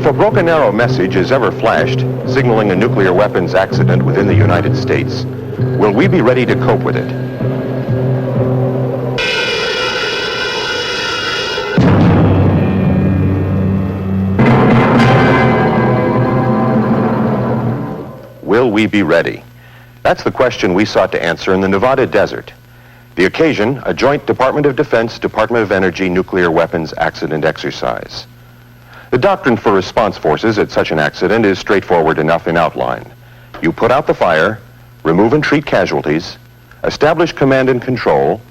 a broken arrow message is ever flashed, signaling a nuclear weapons accident within the United States, will we be ready to cope with it? Will we be ready? That's the question we sought to answer in the Nevada desert. The occasion, a joint Department of Defense, Department of Energy nuclear weapons accident exercise. The doctrine for response forces at such an accident is straightforward enough in outline. You put out the fire, remove and treat casualties, establish command and control,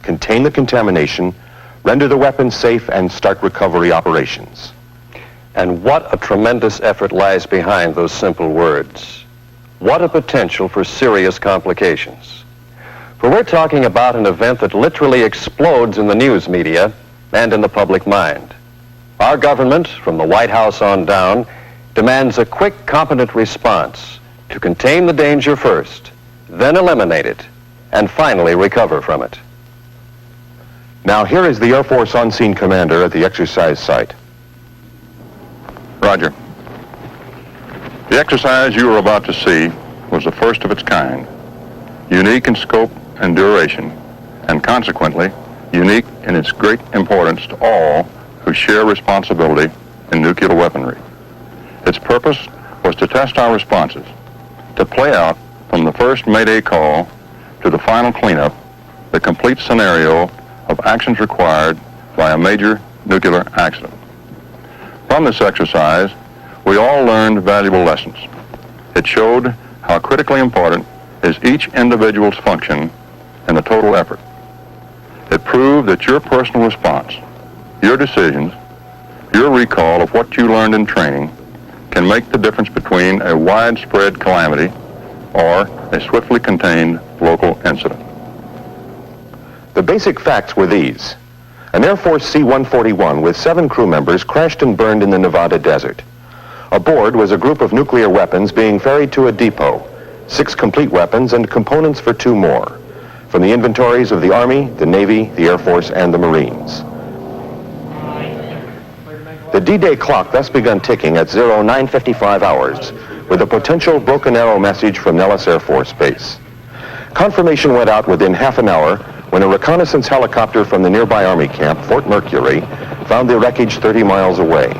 contain the contamination, render the weapons safe, and start recovery operations. And what a tremendous effort lies behind those simple words. What a potential for serious complications. For we're talking about an event that literally explodes in the news media and in the public mind. Our government, from the White House on down, demands a quick, competent response to contain the danger first, then eliminate it, and finally recover from it. Now here is the Air Force on-scene commander at the exercise site. Roger. The exercise you are about to see was the first of its kind, unique in scope and duration, and consequently unique in its great importance to all who share responsibility in nuclear weaponry. Its purpose was to test our responses, to play out from the first Mayday call to the final cleanup the complete scenario of actions required by a major nuclear accident. From this exercise, we all learned valuable lessons. It showed how critically important is each individual's function in the total effort. It proved that your personal response, your decisions, your recall of what you learned in training can make the difference between a widespread calamity or a swiftly contained local incident. The basic facts were these. An Air Force C-141 with 7 crew members crashed and burned in the Nevada desert. Aboard was a group of nuclear weapons being ferried to a depot, 6 complete weapons and components for 2 more, from the inventories of the Army, the Navy, the Air Force, and the Marines. The D-Day clock thus begun ticking at 09:55 hours with a potential broken arrow message from Nellis Air Force Base. Confirmation went out within half an hour when a reconnaissance helicopter from the nearby Army camp, Fort Mercury, found the wreckage 30 miles away.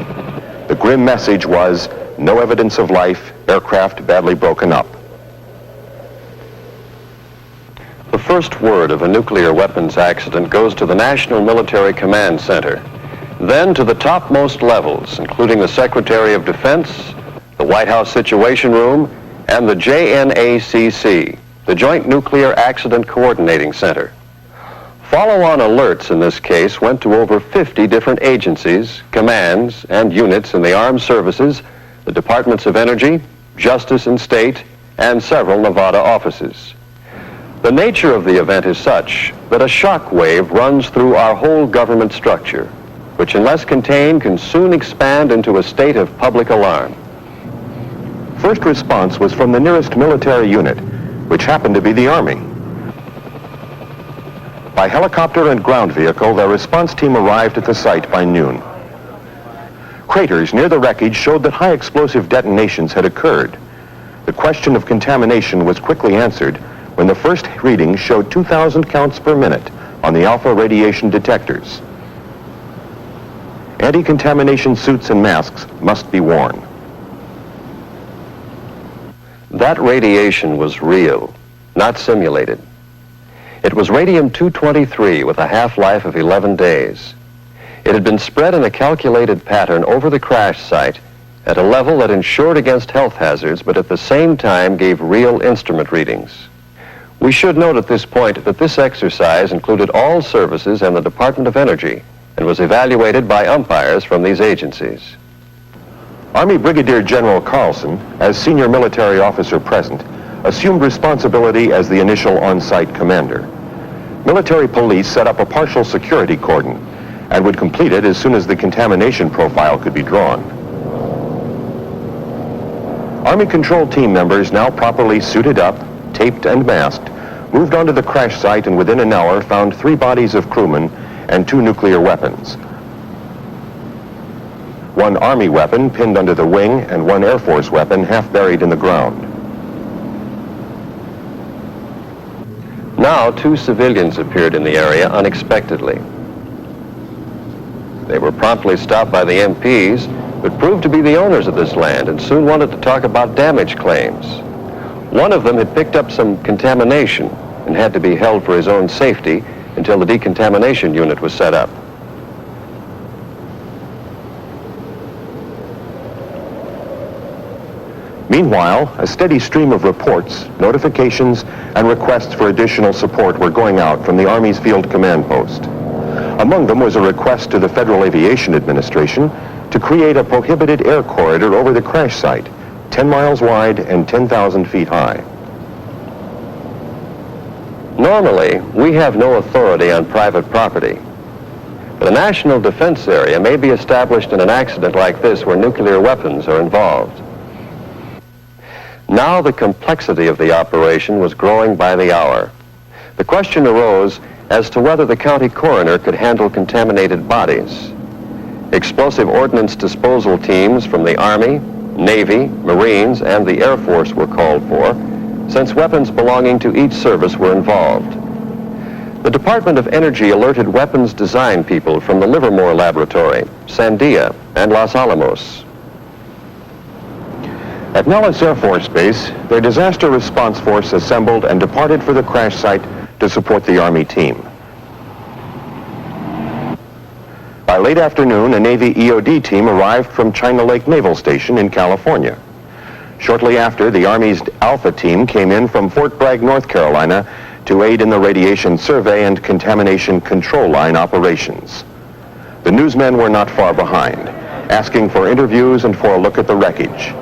The grim message was, no evidence of life, aircraft badly broken up. The first word of a nuclear weapons accident goes to the National Military Command Center, then to the topmost levels, including the Secretary of Defense, the White House Situation Room, and the JNACC, the Joint Nuclear Accident Coordinating Center. Follow-on alerts in this case went to over 50 different agencies, commands, and units in the armed services, the Departments of Energy, Justice and State, and several Nevada offices. The nature of the event is such that a shock wave runs through our whole government structure, which unless contained can soon expand into a state of public alarm. First response was from the nearest military unit, which happened to be the Army. By helicopter and ground vehicle, their response team arrived at the site by noon. Craters near the wreckage showed that high explosive detonations had occurred. The question of contamination was quickly answered when the first readings showed 2,000 counts per minute on the alpha radiation detectors. Anti-contamination suits and masks must be worn. That radiation was real, not simulated. It was radium-223 with a half-life of 11 days. It had been spread in a calculated pattern over the crash site at a level that ensured against health hazards, but at the same time gave real instrument readings. We should note at this point that this exercise included all services and the Department of Energy and was evaluated by umpires from these agencies. Army Brigadier General Carlson, as senior military officer present, assumed responsibility as the initial on-site commander. Military police set up a partial security cordon and would complete it as soon as the contamination profile could be drawn. Army control team members, now properly suited up, taped and masked, moved onto the crash site and within an hour found 3 bodies of crewmen and 2 nuclear weapons. one Army weapon pinned under the wing, and one Air Force weapon half buried in the ground. Now, 2 civilians appeared in the area unexpectedly. They were promptly stopped by the MPs, but proved to be the owners of this land and soon wanted to talk about damage claims. One of them had picked up some contamination and had to be held for his own safety until the decontamination unit was set up. Meanwhile, a steady stream of reports, notifications, and requests for additional support were going out from the Army's Field Command Post. Among them was a request to the Federal Aviation Administration to create a prohibited air corridor over the crash site, 10 miles wide and 10,000 feet high. Normally, we have no authority on private property, but a national defense area may be established in an accident like this where nuclear weapons are involved. Now the complexity of the operation was growing by the hour. The question arose as to whether the county coroner could handle contaminated bodies. Explosive ordnance disposal teams from the Army, Navy, Marines, and the Air Force were called for, since weapons belonging to each service were involved. The Department of Energy alerted weapons design people from the Livermore Laboratory, Sandia, and Los Alamos. At Nellis Air Force Base, their disaster response force assembled and departed for the crash site to support the Army team. By late afternoon, a Navy EOD team arrived from China Lake Naval Station in California. Shortly after, the Army's Alpha team came in from Fort Bragg, North Carolina, to aid in the radiation survey and contamination control line operations. The newsmen were not far behind, asking for interviews and for a look at the wreckage.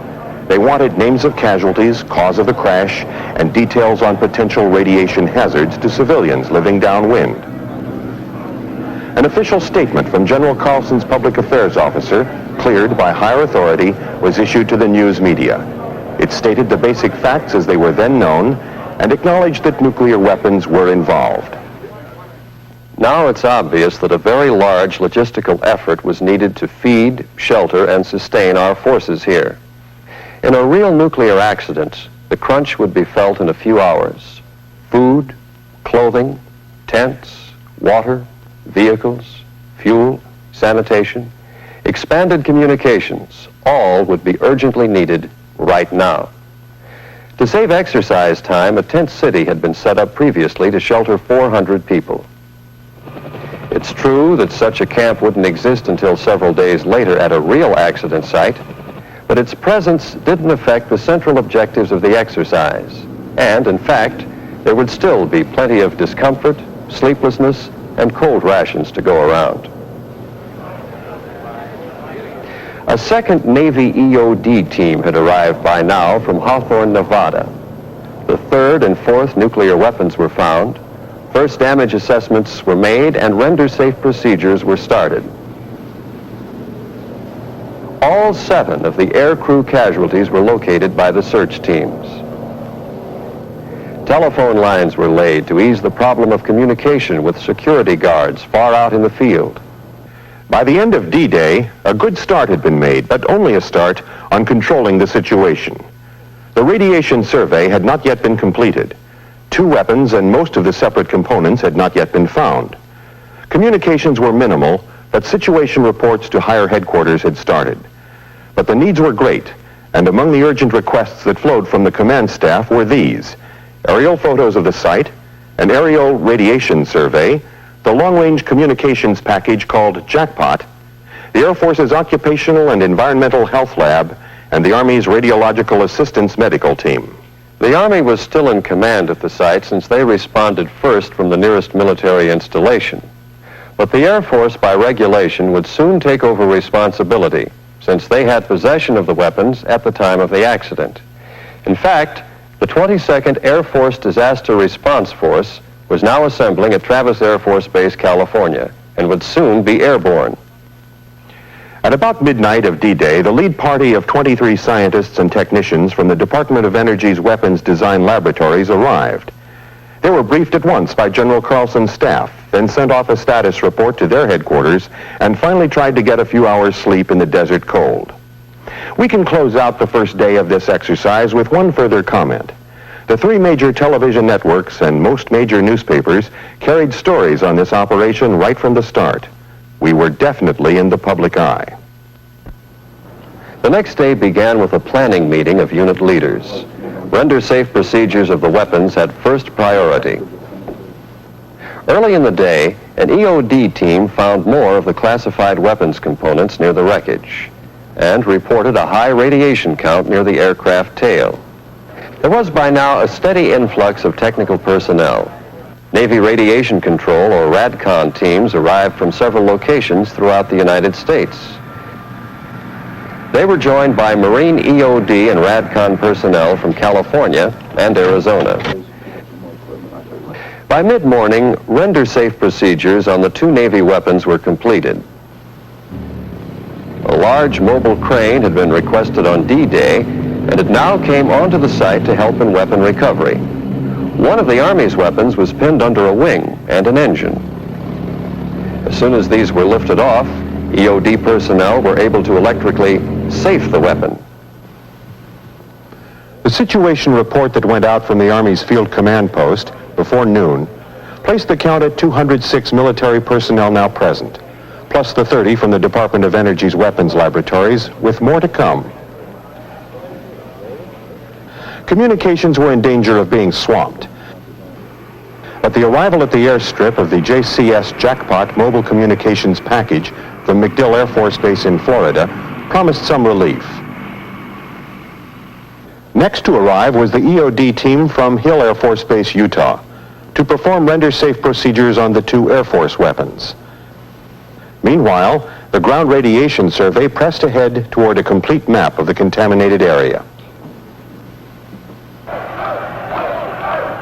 They wanted names of casualties, cause of the crash, and details on potential radiation hazards to civilians living downwind. An official statement from General Carlson's public affairs officer, cleared by higher authority, was issued to the news media. It stated the basic facts as they were then known and acknowledged that nuclear weapons were involved. Now it's obvious that a very large logistical effort was needed to feed, shelter, and sustain our forces here. In a real nuclear accident, the crunch would be felt in a few hours. Food, clothing, tents, water, vehicles, fuel, sanitation, expanded communications, all would be urgently needed right now. To save exercise time, a tent city had been set up previously to shelter 400 people. It's true that such a camp wouldn't exist until several days later at a real accident site, but its presence didn't affect the central objectives of the exercise. And, in fact, there would still be plenty of discomfort, sleeplessness, and cold rations to go around. A second Navy EOD team had arrived by now from Hawthorne, Nevada. The 3rd and 4th nuclear weapons were found, first damage assessments were made, and render-safe procedures were started. All 7 of the air crew casualties were located by the search teams. Telephone lines were laid to ease the problem of communication with security guards far out in the field. By the end of D-Day, a good start had been made, but only a start on controlling the situation. The radiation survey had not yet been completed. 2 weapons and most of the separate components had not yet been found. Communications were minimal, but situation reports to higher headquarters had started. But the needs were great, and among the urgent requests that flowed from the command staff were these: aerial photos of the site, an aerial radiation survey, the long-range communications package called Jackpot, the Air Force's Occupational and Environmental Health Lab, and the Army's Radiological Assistance Medical Team. The Army was still in command at the site since they responded first from the nearest military installation. But the Air Force, by regulation, would soon take over responsibility, since they had possession of the weapons at the time of the accident. In fact, the 22nd Air Force Disaster Response Force was now assembling at Travis Air Force Base, California, and would soon be airborne. At about midnight of D-Day, the lead party of 23 scientists and technicians from the Department of Energy's Weapons Design Laboratories arrived. They were briefed at once by General Carlson's staff, then sent off a status report to their headquarters, and finally tried to get a few hours' sleep in the desert cold. We can close out the first day of this exercise with one further comment. The three major television networks and most major newspapers carried stories on this operation right from the start. We were definitely in the public eye. The next day began with a planning meeting of unit leaders. Render-safe procedures of the weapons had first priority. Early in the day, an EOD team found more of the classified weapons components near the wreckage and reported a high radiation count near the aircraft tail. There was by now a steady influx of technical personnel. Navy Radiation Control, or RADCON teams, arrived from several locations throughout the United States. They were joined by Marine EOD and RADCON personnel from California and Arizona. By mid-morning, render-safe procedures on the two Navy weapons were completed. A large mobile crane had been requested on D-Day, and it now came onto the site to help in weapon recovery. One of the Army's weapons was pinned under a wing and an engine. As soon as these were lifted off, EOD personnel were able to electrically safe the weapon. The situation report that went out from the Army's Field Command Post before noon placed the count at 206 military personnel now present, plus the 30 from the Department of Energy's weapons laboratories, with more to come. Communications were in danger of being swamped, but the arrival at the airstrip of the JCS Jackpot mobile communications package from MacDill Air Force Base in Florida promised some relief. Next to arrive was the EOD team from Hill Air Force Base, Utah, to perform render-safe procedures on the two Air Force weapons. Meanwhile, the ground radiation survey pressed ahead toward a complete map of the contaminated area.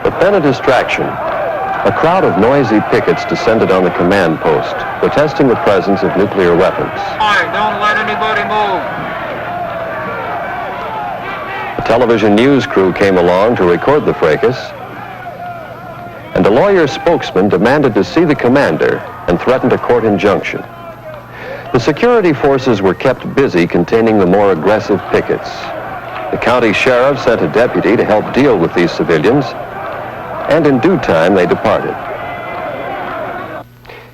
But then a distraction. A crowd of noisy pickets descended on the command post, protesting the presence of nuclear weapons. All right, don't let anybody move. A television news crew came along to record the fracas, and a lawyer spokesman demanded to see the commander and threatened a court injunction. The security forces were kept busy containing the more aggressive pickets. The county sheriff sent a deputy to help deal with these civilians, and in due time they departed.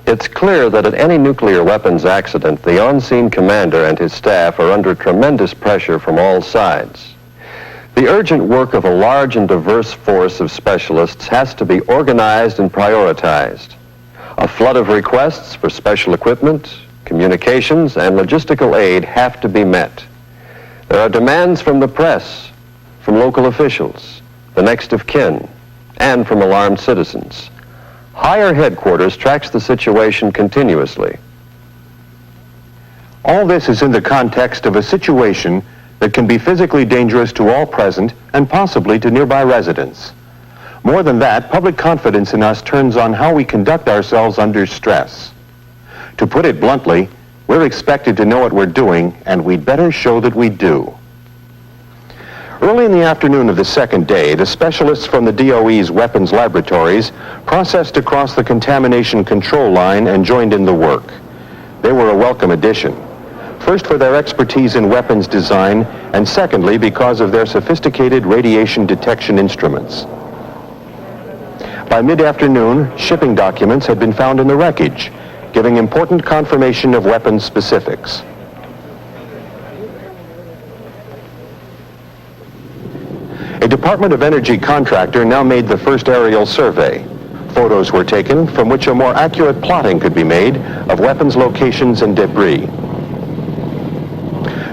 It's clear that at any nuclear weapons accident, the on-scene commander and his staff are under tremendous pressure from all sides. The urgent work of a large and diverse force of specialists has to be organized and prioritized. A flood of requests for special equipment, communications, and logistical aid have to be met. There are demands from the press, from local officials, the next of kin, and from alarmed citizens. Higher headquarters tracks the situation continuously. All this is in the context of a situation that can be physically dangerous to all present and possibly to nearby residents. More than that, public confidence in us turns on how we conduct ourselves under stress. To put it bluntly, we're expected to know what we're doing, and we'd better show that we do. Early in the afternoon of the second day, the specialists from the DOE's weapons laboratories processed across the contamination control line and joined in the work. They were a welcome addition. First, for their expertise in weapons design, and secondly, because of their sophisticated radiation detection instruments. By mid-afternoon, shipping documents had been found in the wreckage, giving important confirmation of weapons specifics. A Department of Energy contractor now made the first aerial survey. Photos were taken from which a more accurate plotting could be made of weapons locations and debris.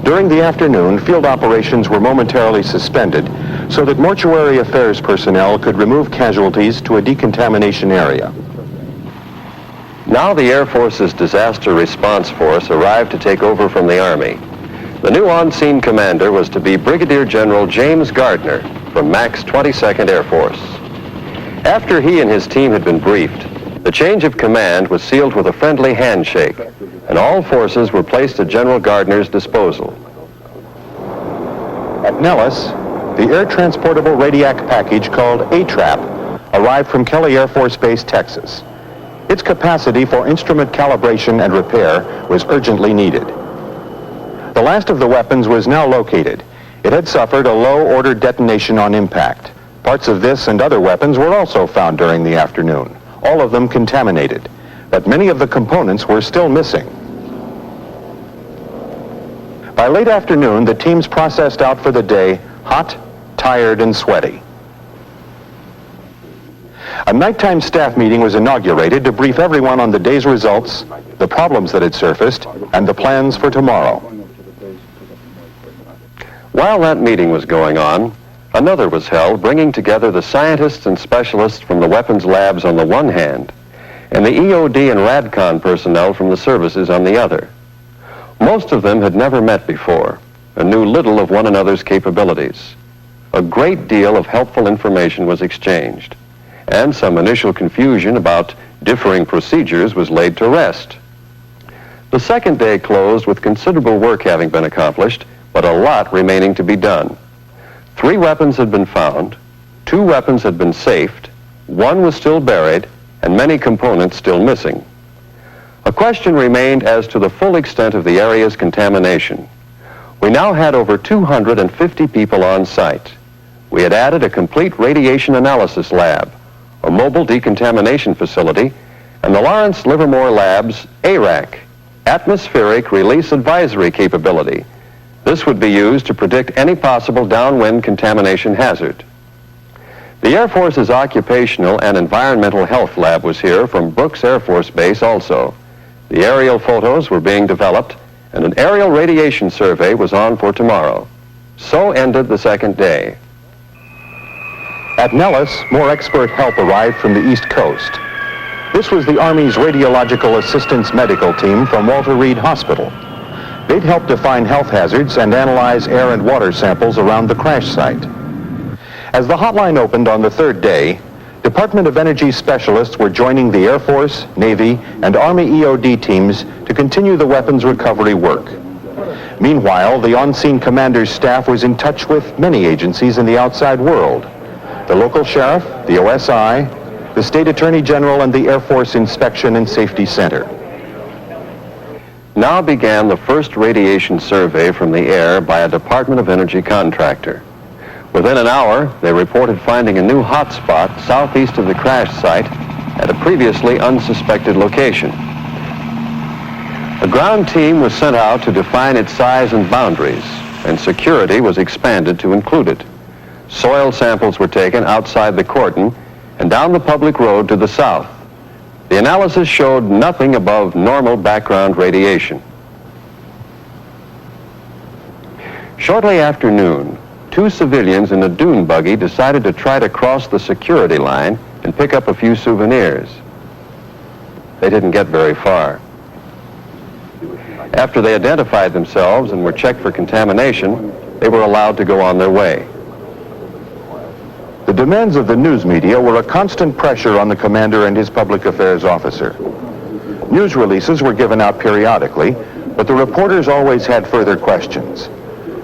During the afternoon, field operations were momentarily suspended so that mortuary affairs personnel could remove casualties to a decontamination area. Now the Air Force's Disaster Response Force arrived to take over from the Army. The new on-scene commander was to be Brigadier General James Gardner from MAX 22nd Air Force. After he and his team had been briefed, the change of command was sealed with a friendly handshake, and all forces were placed at General Gardner's disposal. At Nellis, the air transportable Radiac package called A-Trap arrived from Kelly Air Force Base, Texas. Its capacity for instrument calibration and repair was urgently needed. The last of the weapons was now located. It had suffered a low-order detonation on impact. Parts of this and other weapons were also found during the afternoon, all of them contaminated, but many of the components were still missing. By late afternoon, the teams processed out for the day, hot, tired, and sweaty. A nighttime staff meeting was inaugurated to brief everyone on the day's results, the problems that had surfaced, and the plans for tomorrow. While that meeting was going on, another was held, bringing together the scientists and specialists from the weapons labs on the one hand, and the EOD and RADCON personnel from the services on the other. Most of them had never met before and knew little of one another's capabilities. A great deal of helpful information was exchanged, and some initial confusion about differing procedures was laid to rest. The second day closed with considerable work having been accomplished, but a lot remaining to be done. 3 weapons had been found, 2 weapons had been safed, 1 was still buried, and many components still missing. A question remained as to the full extent of the area's contamination. We now had over 250 people on site. We had added a complete radiation analysis lab, a mobile decontamination facility, and the Lawrence Livermore Lab's ARAC, Atmospheric Release Advisory capability. This would be used to predict any possible downwind contamination hazard. The Air Force's Occupational and Environmental Health Lab was here from Brooks Air Force Base also. The aerial photos were being developed, and an aerial radiation survey was on for tomorrow. So ended the second day. At Nellis, more expert help arrived from the East Coast. This was the Army's Radiological Assistance Medical Team from Walter Reed Hospital. They'd help define health hazards and analyze air and water samples around the crash site. As the hotline opened on the third day, Department of Energy specialists were joining the Air Force, Navy, and Army EOD teams to continue the weapons recovery work. Meanwhile, the on-scene commander's staff was in touch with many agencies in the outside world: the local sheriff, the OSI, the State Attorney General, and the Air Force Inspection and Safety Center. Now began the first radiation survey from the air by a Department of Energy contractor. Within an hour, they reported finding a new hot spot southeast of the crash site at a previously unsuspected location. A ground team was sent out to define its size and boundaries, and security was expanded to include it. Soil samples were taken outside the cordon and down the public road to the south. The analysis showed nothing above normal background radiation. Shortly after noon, 2 civilians in a dune buggy decided to try to cross the security line and pick up a few souvenirs. They didn't get very far. After they identified themselves and were checked for contamination, they were allowed to go on their way. The demands of the news media were a constant pressure on the commander and his public affairs officer. News releases were given out periodically, but the reporters always had further questions.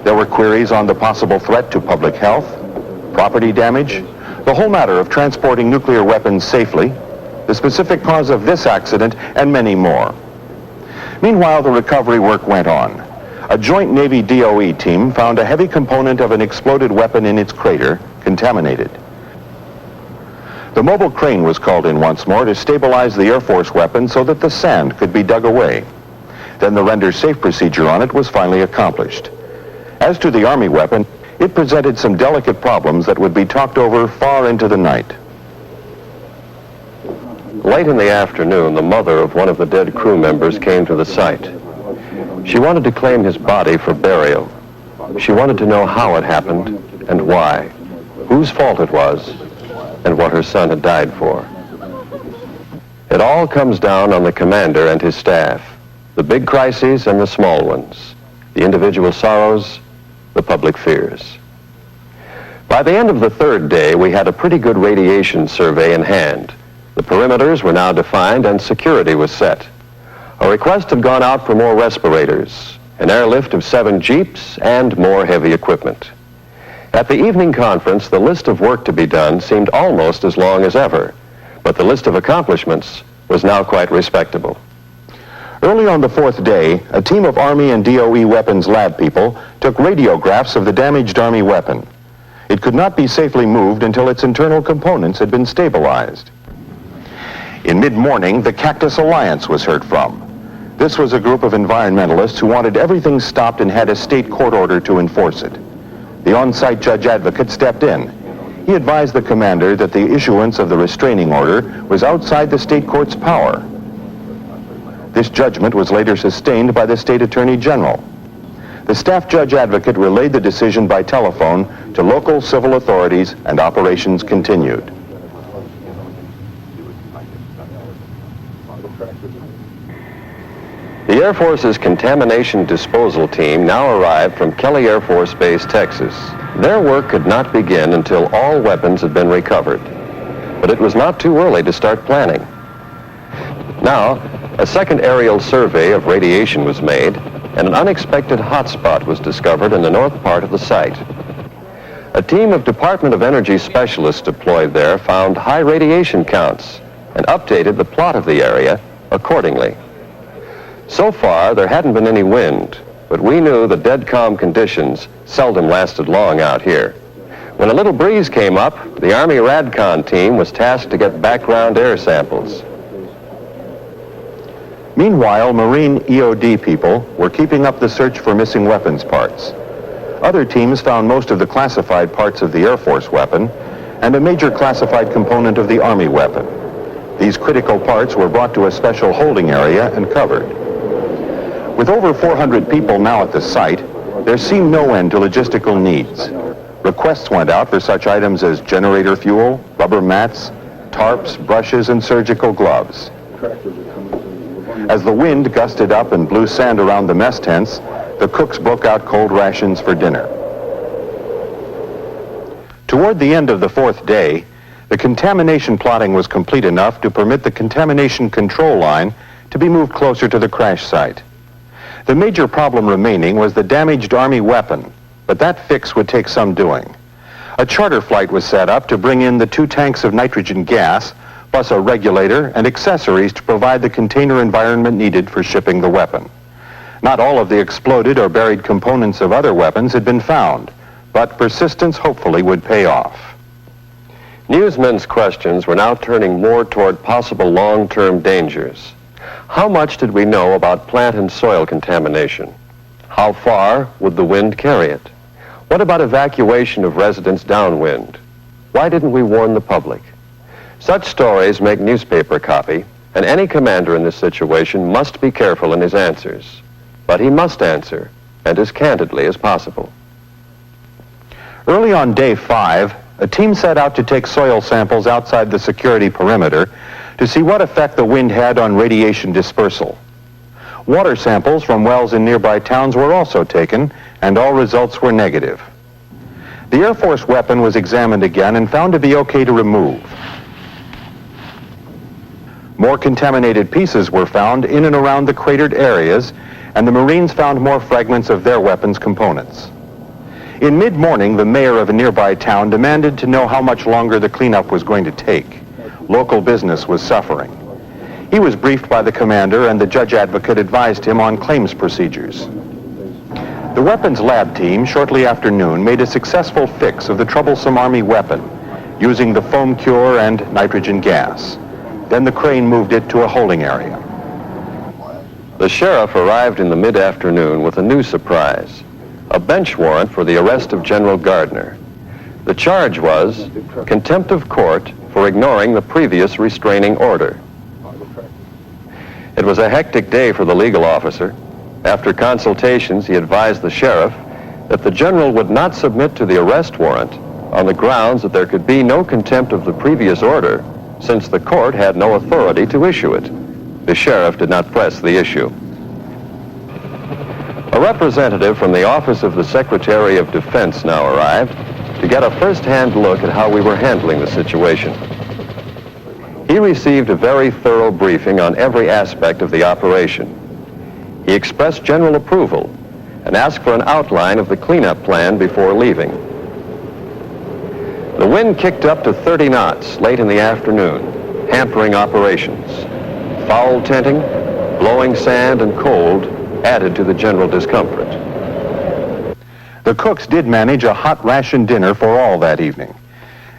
There were queries on the possible threat to public health, property damage, the whole matter of transporting nuclear weapons safely, the specific cause of this accident, and many more. Meanwhile, the recovery work went on. A joint Navy DOE team found a heavy component of an exploded weapon in its crater, contaminated. The mobile crane was called in once more to stabilize the Air Force weapon so that the sand could be dug away. Then the render safe procedure on it was finally accomplished. As to the Army weapon, it presented some delicate problems that would be talked over far into the night. Late in the afternoon, the mother of one of the dead crew members came to the site. She wanted to claim his body for burial. She wanted to know how it happened and why, whose fault it was, and what her son had died for. It all comes down on the commander and his staff, the big crises and the small ones, the individual sorrows, the public fears. By the end of the third day, we had a pretty good radiation survey in hand. The perimeters were now defined and security was set. A request had gone out for more respirators, an airlift of 7 jeeps, and more heavy equipment. At the evening conference, the list of work to be done seemed almost as long as ever, but the list of accomplishments was now quite respectable. Early on the fourth day, a team of Army and DOE weapons lab people took radiographs of the damaged Army weapon. It could not be safely moved until its internal components had been stabilized. In mid-morning, the Cactus Alliance was heard from. This was a group of environmentalists who wanted everything stopped and had a state court order to enforce it. The on-site judge advocate stepped in. He advised the commander that the issuance of the restraining order was outside the state court's power. This judgment was later sustained by the state attorney general. The staff judge advocate relayed the decision by telephone to local civil authorities, and operations continued. The Air Force's contamination disposal team now arrived from Kelly Air Force Base, Texas. Their work could not begin until all weapons had been recovered. But it was not too early to start planning. Now, a second aerial survey of radiation was made, and an unexpected hotspot was discovered in the north part of the site. A team of Department of Energy specialists deployed there found high radiation counts and updated the plot of the area accordingly. So far, there hadn't been any wind, but we knew the dead calm conditions seldom lasted long out here. When a little breeze came up, the Army RADCON team was tasked to get background air samples. Meanwhile, Marine EOD people were keeping up the search for missing weapons parts. Other teams found most of the classified parts of the Air Force weapon and a major classified component of the Army weapon. These critical parts were brought to a special holding area and covered. With over 400 people now at the site, there seemed no end to logistical needs. Requests went out for such items as generator fuel, rubber mats, tarps, brushes, and surgical gloves. As the wind gusted up and blew sand around the mess tents, the cooks broke out cold rations for dinner. Toward the end of the fourth day, the contamination plotting was complete enough to permit the contamination control line to be moved closer to the crash site. The major problem remaining was the damaged Army weapon, but that fix would take some doing. A charter flight was set up to bring in the 2 tanks of nitrogen gas, plus a regulator and accessories to provide the container environment needed for shipping the weapon. Not all of the exploded or buried components of other weapons had been found, but persistence hopefully would pay off. Newsmen's questions were now turning more toward possible long-term dangers. How much did we know about plant and soil contamination? How far would the wind carry it? What about evacuation of residents downwind? Why didn't we warn the public? Such stories make newspaper copy, and any commander in this situation must be careful in his answers. But he must answer, and as candidly as possible. Early on day 5, a team set out to take soil samples outside the security perimeter to see what effect the wind had on radiation dispersal. Water samples from wells in nearby towns were also taken, and all results were negative. The Air Force weapon was examined again and found to be okay to remove. More contaminated pieces were found in and around the cratered areas, and the Marines found more fragments of their weapons components. In mid-morning, the mayor of a nearby town demanded to know how much longer the cleanup was going to take. Local business was suffering. He was briefed by the commander, and the judge advocate advised him on claims procedures. The weapons lab team, shortly after noon, made a successful fix of the troublesome Army weapon, using the foam cure and nitrogen gas. Then the crane moved it to a holding area. The sheriff arrived in the mid-afternoon with a new surprise, a bench warrant for the arrest of General Gardner. The charge was contempt of court for ignoring the previous restraining order. It was a hectic day for the legal officer. After consultations, he advised the sheriff that the general would not submit to the arrest warrant on the grounds that there could be no contempt of the previous order, since the court had no authority to issue it. The sheriff did not press the issue. A representative from the Office of the Secretary of Defense now arrived to get a first-hand look at how we were handling the situation. He received a very thorough briefing on every aspect of the operation. He expressed general approval and asked for an outline of the cleanup plan before leaving. The wind kicked up to 30 knots late in the afternoon, hampering operations. Foul tenting, blowing sand, and cold added to the general discomfort. The cooks did manage a hot ration dinner for all that evening.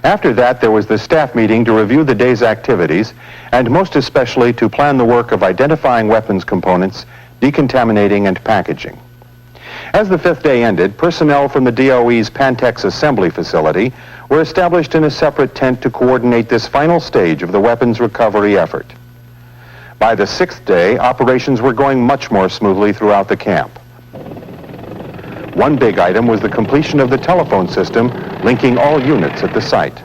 After that, there was the staff meeting to review the day's activities, and most especially to plan the work of identifying weapons components, decontaminating, and packaging. As the fifth day ended, personnel from the DOE's Pantex assembly facility were established in a separate tent to coordinate this final stage of the weapons recovery effort. By the sixth day, operations were going much more smoothly throughout the camp. One big item was the completion of the telephone system linking all units at the site.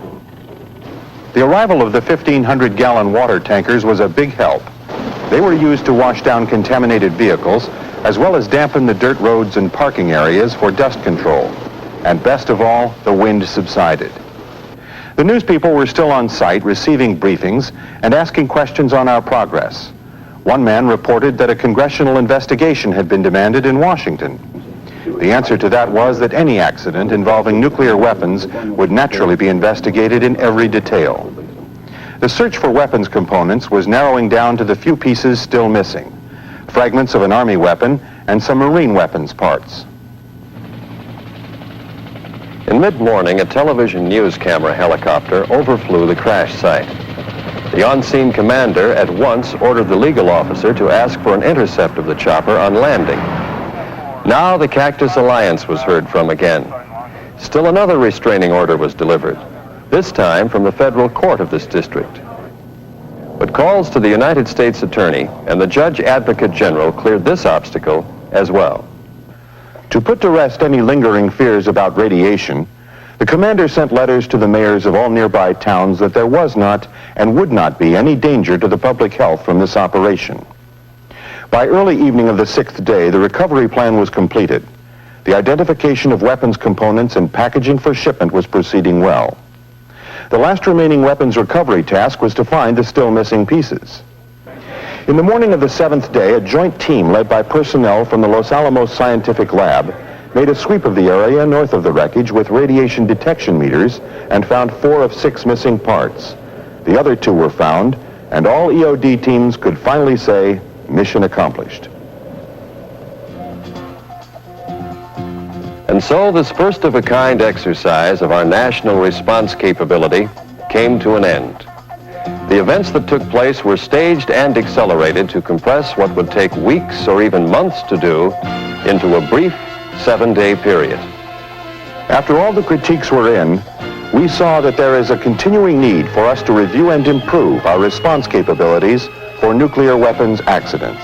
The arrival of the 1,500-gallon water tankers was a big help. They were used to wash down contaminated vehicles, as well as dampen the dirt roads and parking areas for dust control. And best of all, the wind subsided. The news people were still on site receiving briefings and asking questions on our progress. One man reported that a congressional investigation had been demanded in Washington. The answer to that was that any accident involving nuclear weapons would naturally be investigated in every detail. The search for weapons components was narrowing down to the few pieces still missing: fragments of an Army weapon and some Marine weapons parts. In mid-morning, a television news camera helicopter overflew the crash site. The on-scene commander at once ordered the legal officer to ask for an intercept of the chopper on landing. Now the Cactus Alliance was heard from again. Still another restraining order was delivered, this time from the federal court of this district. But calls to the United States Attorney and the Judge Advocate General cleared this obstacle as well. To put to rest any lingering fears about radiation, the commander sent letters to the mayors of all nearby towns that there was not and would not be any danger to the public health from this operation. By early evening of the sixth day, the recovery plan was completed. The identification of weapons components and packaging for shipment was proceeding well. The last remaining weapons recovery task was to find the still missing pieces. In the morning of the seventh day, a joint team led by personnel from the Los Alamos Scientific Lab made a sweep of the area north of the wreckage with radiation detection meters and found 4 of 6 missing parts. The other 2 were found, and all EOD teams could finally say, mission accomplished. And so this first-of-a-kind exercise of our national response capability came to an end. The events that took place were staged and accelerated to compress what would take weeks or even months to do into a brief 7-day period. After all the critiques were in, we saw that there is a continuing need for us to review and improve our response capabilities for nuclear weapons accidents.